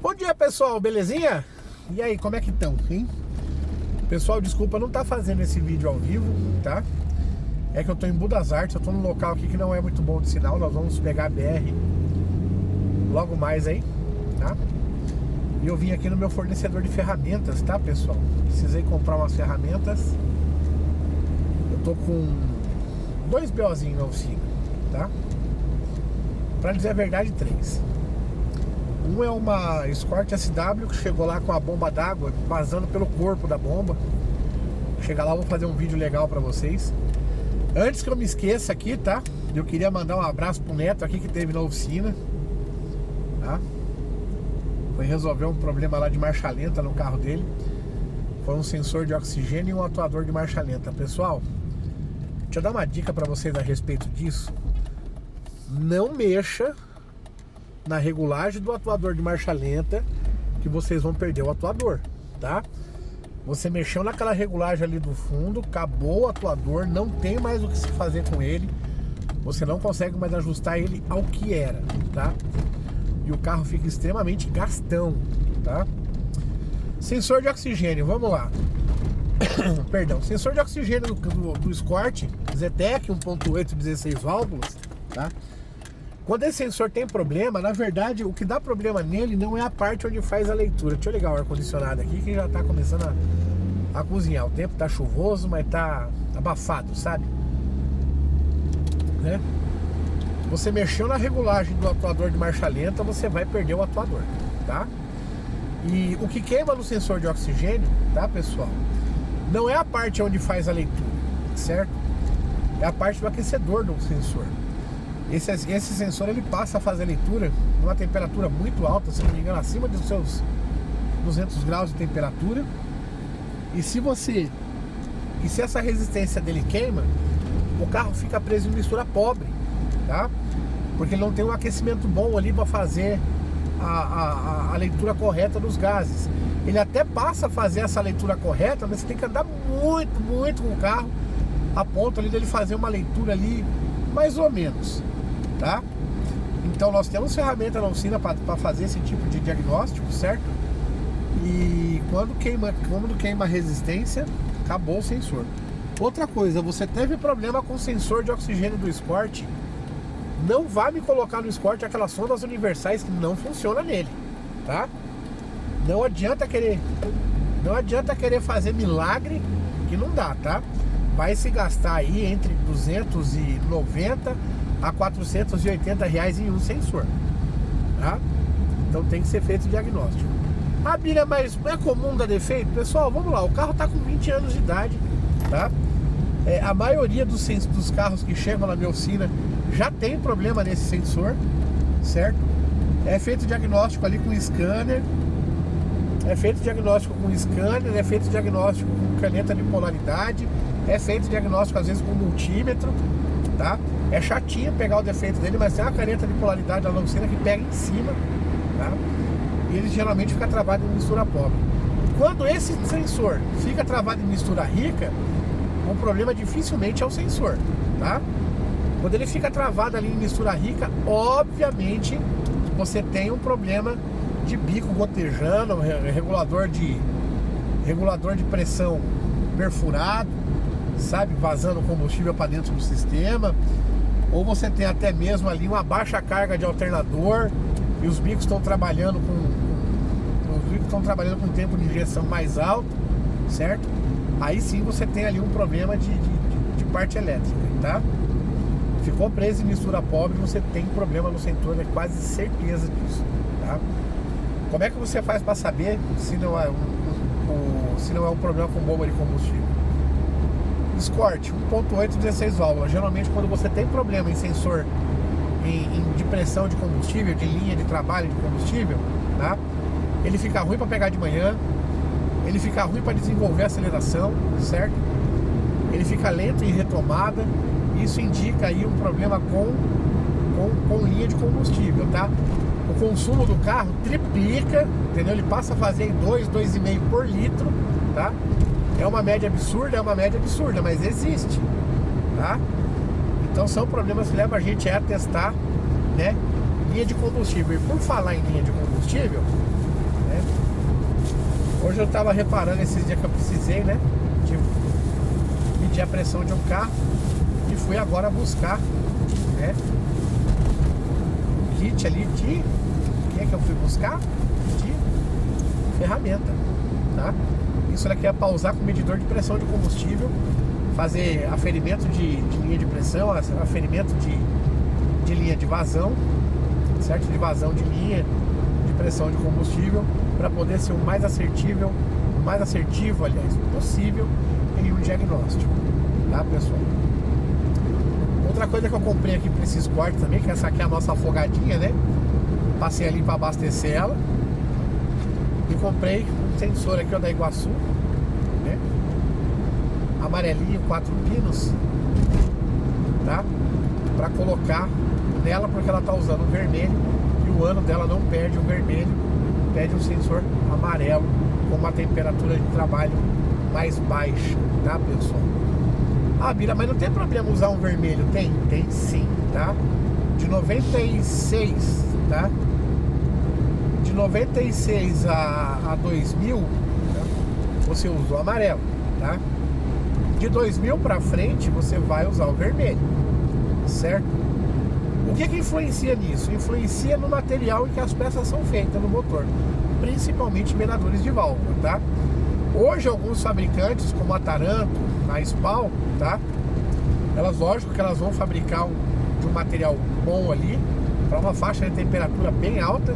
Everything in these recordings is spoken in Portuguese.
Bom dia, pessoal, belezinha? E aí, como é que estão, hein? Pessoal, desculpa não tá fazendo esse vídeo ao vivo, tá? É que eu tô em Budas Artes, eu tô num local aqui que não é muito bom de sinal. Nós vamos pegar a BR logo mais aí, tá? E eu vim aqui no meu fornecedor de ferramentas, tá, pessoal? Precisei comprar umas ferramentas. Eu tô com 2 BOzinhos na oficina, tá? Pra dizer a verdade, 3. Um é uma Escort SW que chegou lá com a bomba d'água vazando pelo corpo da bomba. Chegar lá, eu vou fazer um vídeo legal pra vocês. Antes que eu me esqueça aqui, tá? Eu queria mandar um abraço pro Neto aqui que teve na oficina, tá? Foi resolver um problema lá de marcha lenta no carro dele. Foi um sensor de oxigênio e um atuador de marcha lenta. Pessoal, deixa eu dar uma dica pra vocês a respeito disso. Não mexa na regulagem do atuador de marcha lenta, que vocês vão perder o atuador, tá? Você mexeu naquela regulagem ali do fundo, acabou o atuador, não tem mais o que se fazer com ele. Você não consegue mais ajustar ele ao que era, tá? E o carro fica extremamente gastão, tá? Sensor de oxigênio, vamos lá. Perdão, sensor de oxigênio do Escort Zetec 1.8 16 válvulas, tá? Quando esse sensor tem problema, na verdade, o que dá problema nele não é a parte onde faz a leitura. Deixa eu ligar o ar-condicionado aqui, que já tá começando a cozinhar. O tempo tá chuvoso, mas tá abafado, sabe? Né? Você mexeu na regulagem do atuador de marcha lenta, você vai perder o atuador, tá? E o que queima no sensor de oxigênio, tá, pessoal? Não é a parte onde faz a leitura, certo? É a parte do aquecedor do sensor. Esse sensor ele passa a fazer a leitura numa temperatura muito alta, se não me engano, acima dos seus 200 graus de temperatura. E se essa resistência dele queima, o carro fica preso em mistura pobre, tá? Porque ele não tem um aquecimento bom ali para fazer a leitura correta dos gases. Ele até passa a fazer essa leitura correta, mas você tem que andar muito com o carro a ponto ali dele fazer uma leitura ali mais ou menos, tá? Então nós temos ferramenta na oficina para fazer esse tipo de diagnóstico, certo? E quando queima a resistência, acabou o sensor. Outra coisa, você teve problema com o sensor de oxigênio do Escort, não vá me colocar no Escort aquelas sondas universais que não funciona nele, tá? Não adianta querer fazer milagre que não dá, tá? Vai se gastar aí entre 290 a 480 reais em um sensor, tá? Então tem que ser feito o diagnóstico. Ah, Bíblia, mas não é comum dar defeito? Pessoal, vamos lá, o carro tá com 20 anos de idade, tá? A maioria dos carros que chegam na minha oficina já tem problema nesse sensor, certo? É feito diagnóstico ali com scanner, é feito diagnóstico com caneta de polaridade, é feito diagnóstico às vezes com multímetro, tá? É chatinho pegar o defeito dele, mas tem uma caneta de polaridade na oficina que pega em cima, tá? E ele geralmente fica travado em mistura pobre. Quando esse sensor fica travado em mistura rica, o problema dificilmente é o sensor, tá? Quando ele fica travado ali em mistura rica, obviamente você tem um problema de bico gotejando, regulador de pressão perfurado, sabe, vazando combustível para dentro do sistema, ou você tem até mesmo ali uma baixa carga de alternador e os bicos estão trabalhando com tempo de injeção mais alto, certo? Aí sim você tem ali um problema de parte elétrica, tá? Ficou preso em mistura pobre, você tem problema no sensor, é quase certeza disso, tá? Como é que você faz para saber se não é um problema com bomba de combustível? Escort 1.8 16 válvulas. Geralmente quando você tem problema em sensor de pressão de combustível, de linha de trabalho de combustível, tá? Ele fica ruim para pegar de manhã, ele fica ruim para desenvolver a aceleração, certo? Ele fica lento em retomada. Isso indica aí um problema com linha de combustível, tá? O consumo do carro triplica, entendeu? Ele passa a fazer 2,5 por litro, tá? É uma média absurda, mas existe, tá? Então são problemas que levam a gente a testar, né, linha de combustível. E por falar em linha de combustível, Hoje eu tava reparando esses dias que eu precisei, né, de medir a pressão de um carro. E fui agora buscar, né, um kit ali de... O que é que eu fui buscar? De ferramenta, tá? Isso daqui é para usar com medidor de pressão de combustível, fazer aferimento de linha de pressão, aferimento de linha de vazão, certo? De vazão de linha de pressão de combustível, para poder ser o mais assertivo, aliás, possível em um diagnóstico, tá, pessoal? Outra coisa que eu comprei aqui para esses cortes também, que essa aqui é a nossa afogadinha, né? Passei ali para abastecer ela. E comprei um sensor aqui, ó, da Iguaçu, né? Amarelinho, 4 pinos, tá? Para colocar nela, porque ela tá usando o vermelho e o ano dela não perde o vermelho, pede um sensor amarelo com uma temperatura de trabalho mais baixa, tá, pessoal? Ah, Bira, mas não tem problema usar um vermelho? Tem sim, tá? De 96, tá? De 96 a 2000, tá? Você usa o amarelo, tá? De 2000 para frente, você vai usar o vermelho, certo? O que influencia nisso? Influencia no material em que as peças são feitas no motor, principalmente envenenadores de válvula, tá? Hoje alguns fabricantes, como a Taranto, a Spal, tá? Elas, lógico que elas vão fabricar de um material bom ali, para uma faixa de temperatura bem alta,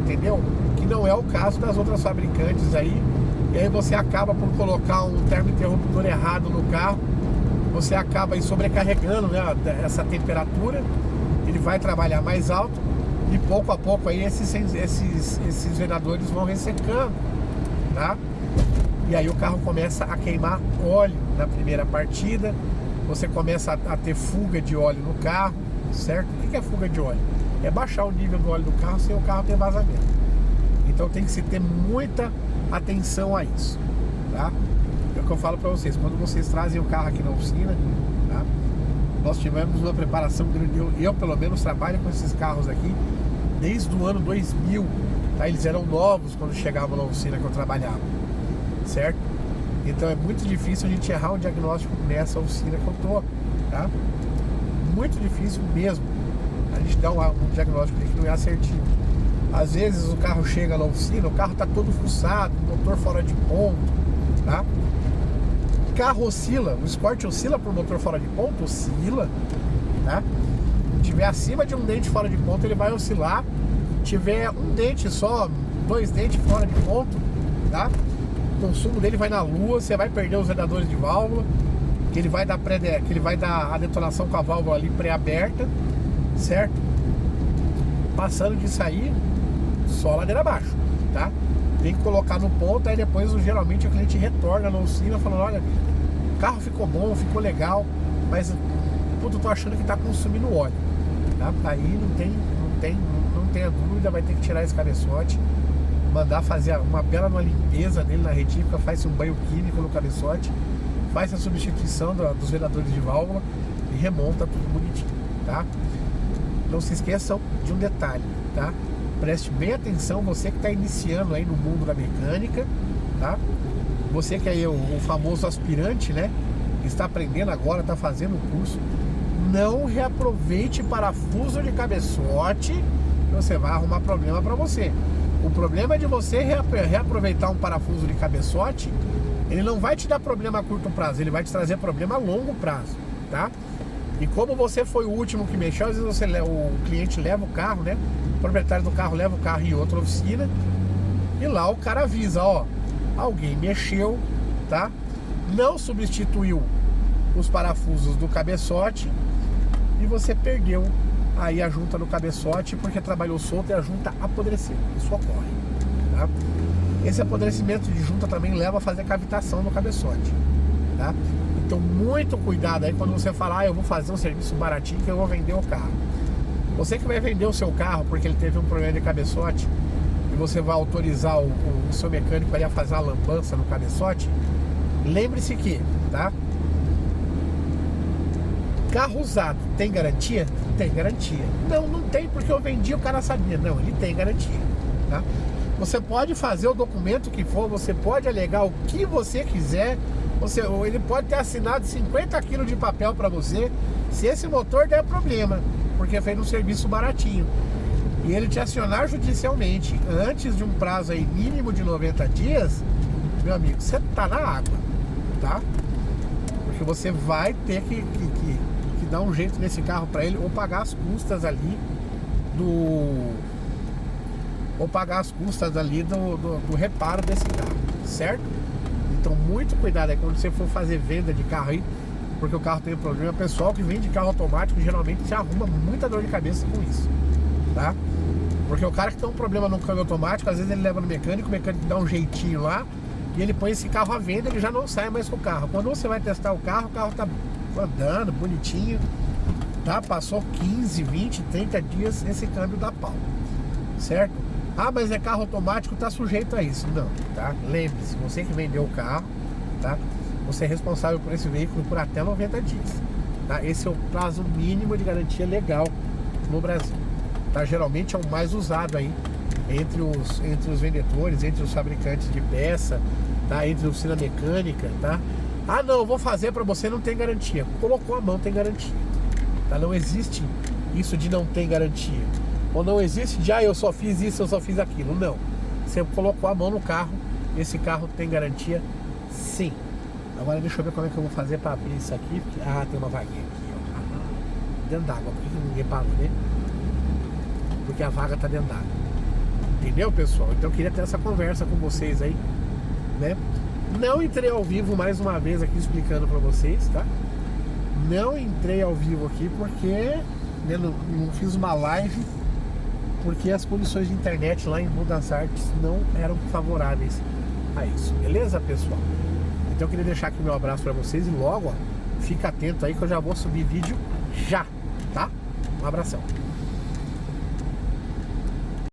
entendeu? Que não é o caso das outras fabricantes aí. E aí você acaba por colocar um termointerruptor errado no carro, você acaba aí sobrecarregando, né, essa temperatura, ele vai trabalhar mais alto e pouco a pouco aí esses venadores vão ressecando, tá? E aí o carro começa a queimar óleo na primeira partida, você começa a ter fuga de óleo no carro, certo? O que é fuga de óleo? É baixar o nível do óleo do carro sem o carro ter vazamento. Então tem que se ter muita atenção a isso, tá? É o que eu falo para vocês, quando vocês trazem o carro aqui na oficina, tá? Nós tivemos uma preparação grande, eu pelo menos trabalho com esses carros aqui desde o ano 2000, tá? Eles eram novos quando chegavam na oficina que eu trabalhava, certo? Então é muito difícil a gente errar um diagnóstico nessa oficina que eu tô, tá? Muito difícil mesmo a gente dar um diagnóstico que não é assertivo. Às vezes o carro chega na oficina, o carro tá todo fuçado, motor fora de ponto, tá? O carro oscila, o Escort oscila por motor fora de ponto, oscila, tá? Se tiver acima de um dente fora de ponto, ele vai oscilar. Se tiver um dente só, 2 dentes fora de ponto, tá? O consumo dele vai na lua, você vai perder os vedadores de válvula, que ele vai dar a detonação com a válvula ali pré-aberta, certo? Passando disso aí, só ladeira abaixo, tá? Tem que colocar no ponto, aí depois geralmente o cliente retorna na oficina falando, olha, o carro ficou bom, ficou legal, mas puto, eu tô achando que tá consumindo óleo, tá? Aí não tenha dúvida, vai ter que tirar esse cabeçote, mandar fazer uma bela limpeza nele na retífica, faz um banho químico no cabeçote, faz a substituição dos vedadores de válvula e remonta tudo bonitinho, tá? Não se esqueçam de um detalhe, tá? Preste bem atenção, você que está iniciando aí no mundo da mecânica, tá? Você que é o famoso aspirante, né? Está aprendendo agora, está fazendo o curso. Não reaproveite parafuso de cabeçote, que você vai arrumar problema para você. O problema é de você reaproveitar um parafuso de cabeçote, ele não vai te dar problema a curto prazo, ele vai te trazer problema a longo prazo, tá? E como você foi o último que mexeu, às vezes o cliente leva o carro, né? O proprietário do carro leva o carro em outra oficina e lá o cara avisa, ó, alguém mexeu, tá? Não substituiu os parafusos do cabeçote e você perdeu aí a junta do cabeçote porque trabalhou solto e a junta apodreceu. Isso ocorre, tá? Esse apodrecimento de junta também leva a fazer cavitação no cabeçote, tá? Então muito cuidado aí quando você falar, eu vou fazer um serviço baratinho que eu vou vender o carro. Você que vai vender o seu carro porque ele teve um problema de cabeçote e você vai autorizar o seu mecânico a fazer uma lambança no cabeçote, lembre-se que, tá? Carro usado tem garantia? Tem garantia. Não tem porque eu vendi, o cara sabia. Não, ele tem garantia, tá? Você pode fazer o documento que for, você pode alegar o que você quiser, ele pode ter assinado 50 quilos de papel para você, se esse motor der problema, porque fez um serviço baratinho, e ele te acionar judicialmente antes de um prazo aí mínimo de 90 dias, meu amigo, você tá na água, tá? Porque você vai ter que dar um jeito nesse carro para ele, ou pagar as custas ali do reparo desse carro, certo? Então muito cuidado aí quando você for fazer venda de carro aí, porque o carro tem problema. O pessoal que vende carro automático geralmente se arruma muita dor de cabeça com isso, tá? Porque o cara que tem um problema no câmbio automático, às vezes ele leva no mecânico, o mecânico dá um jeitinho lá e ele põe esse carro à venda, ele já não sai mais com o carro. Quando você vai testar o carro tá andando bonitinho, tá? Passou 15, 20, 30 dias, esse câmbio dá pau, certo? Ah, mas é carro automático, tá sujeito a isso. Não, tá? Lembre-se, você que vendeu o carro, tá? Você é responsável por esse veículo por até 90 dias, tá? Esse é o prazo mínimo de garantia legal no Brasil, tá? Geralmente é o mais usado aí entre os vendedores, entre os fabricantes de peça, tá? Entre a oficina mecânica, tá? Ah, não, eu vou fazer pra você, não tem garantia. Colocou a mão, tem garantia, tá? Não existe isso de não tem garantia. Ou não existe de, eu só fiz isso, eu só fiz aquilo. Não. Você colocou a mão no carro, esse carro tem garantia, sim. Agora deixa eu ver como é que eu vou fazer para abrir isso aqui. Tem uma vaguinha aqui, ó. Dentro d'água. Por que ninguém parou, né? Porque a vaga tá dentro d'água. Entendeu, pessoal? Então eu queria ter essa conversa com vocês aí, né? Não entrei ao vivo mais uma vez aqui explicando para vocês, tá? Não entrei ao vivo aqui porque não fiz uma live, porque as condições de internet lá em Rio das Artes não eram favoráveis a isso, beleza, pessoal? Então eu queria deixar aqui meu abraço para vocês e logo, ó, fica atento aí que eu já vou subir vídeo já, tá? Um abração.